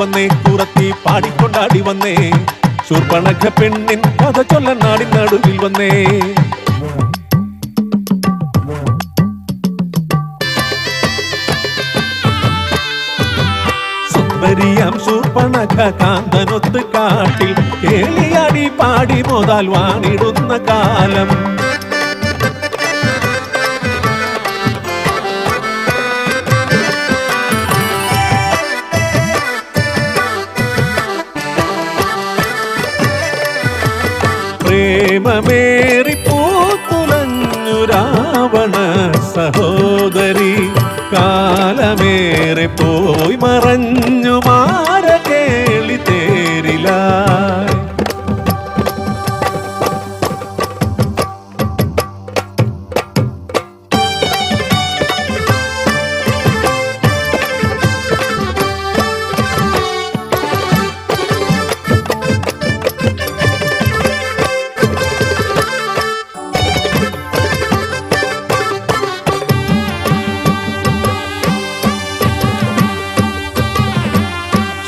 വന്നേ, കുറത്തി പാടിക്കൊണ്ടാടി വന്നേ, ശൂർപ്പണഖ പെണ്ണിൻ കഥ ചൊല്ല നാടിൻ നടുവിൽ വന്നേ. സുന്ദരിയാം ശൂർപ്പണഖ കാന്തനൊത്ത് കാട്ടിൽ കേളിയാടി പാടി മോതാൽ വാണിടുന്ന കാലം. പ്രേമമേറി പൂത്തുലഞ്ഞു രാവണ സഹോദരി, കാലമേറെ പോയി മറഞ്ഞു മാരകേളി തേരിലായി.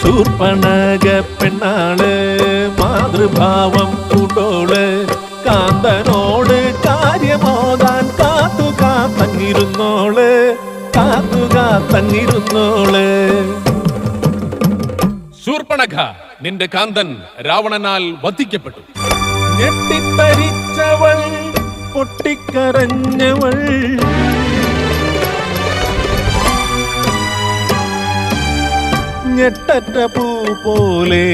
ശൂർപ്പണഖ പെണ്ണാള് മാതൃഭാവം കൂട്ടോള്, കാന്തനോട് കാര്യമോതാൻ കാത്തുകാത്തങ്ങിരുന്നോള്. ശൂർപ്പണഖ, നിന്റെ കാന്തൻ രാവണനാൽ വധിക്കപ്പെട്ടു. ഞെട്ടിത്തരിച്ചവൾ പൊട്ടിക്കരഞ്ഞവൾ, ഞെട്ടറ്റ പൂ പോലെ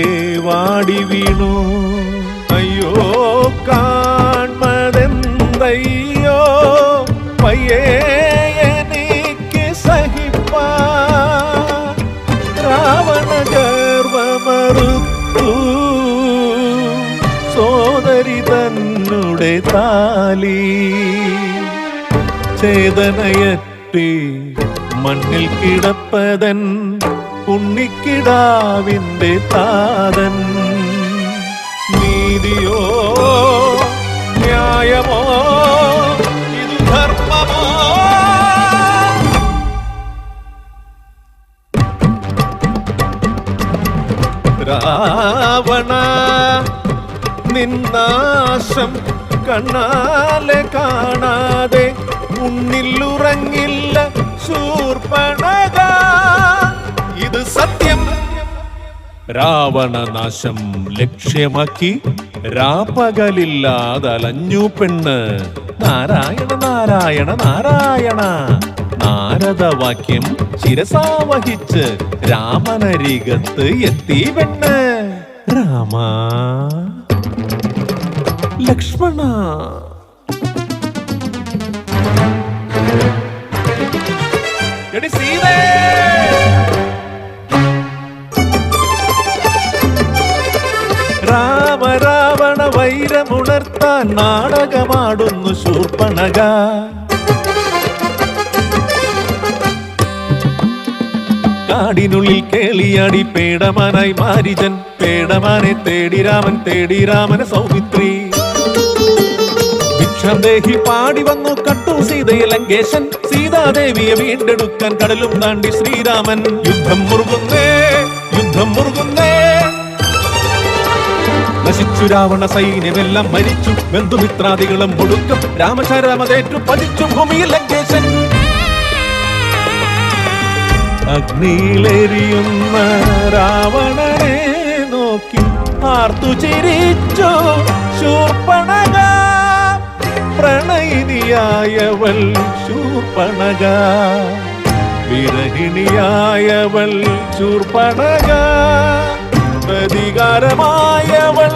വാടി വീണു. അയ്യോ കാൺമതെന്തയ്യോ പയ്യേ എനിക്ക് സഹിപ്പാൻ, രാവണ ഗർവമറുത്തു സോദരി തന്നുടെ താലി. ചേതനയറ്റി മണ്ണിൽ കിടപ്പതൻ ഉണ്ണിക്കിടാവിന്റെ താതൻ. നീതിയോ ന്യായമോ ഇത് ധർമ്മമോ? രാവണ നിന്നാശം കണ്ണാലെ കാണാതെ ഉണ്ണിലുറങ്ങില്ല ശൂർപ്പണഖ, ഇത് സത്യം. രാവണനാശം ലക്ഷ്യമാക്കി രാപ്പകലില്ലാതലഞ്ഞു പെണ്ണ്. നാരായണ നാരായണ നാരായണ നാരദവാക്യം ശിരസാവഹിച്ച് രാമനരികത്ത് എത്തി പെണ്ണ്. രാമ ലക്ഷ്മണ എടി സീതേ, രാമ രാവണ വൈരമുണർത്താൻ നാടകമാടുന്നു ശൂർപ്പണഖ. കാടിനുള്ളിൽ കേളിയാടി പേടമാനായി മാരിജൻ, പേടമാനെ തേടി രാമൻ, തേടി രാമന് സൗമിത്രി. ഭിക്ഷാദേഹി പാടി വന്നു കട്ടു സീതയെ ലങ്കേശൻ, സീതാദേവിയെ വീണ്ടെടുക്കാൻ കടലും താണ്ടി ശ്രീരാമൻ. യുദ്ധം മുറുകുന്നേ, യുദ്ധം മുറുകുന്നേ, നശിച്ചു രാവണ സൈന്യമെല്ലാം മരിച്ചു, ബന്ധുമിത്രാദികളും ഒടുക്കം രാമശരമതേറ്റു പതിച്ചു ഭൂമിയിൽ ലങ്കേശൻ. അഗ്നിയിലെരിയുന്ന രാവണനെ നോക്കി ആർത്തു ചിരിച്ചു ശൂർപ്പണഖ. പ്രണയിനിയായവൾ ശൂർപ്പണഖ, വിരഹിണിയായവൾ ശൂർപ്പണഖ, പ്രതികാരമായവൾ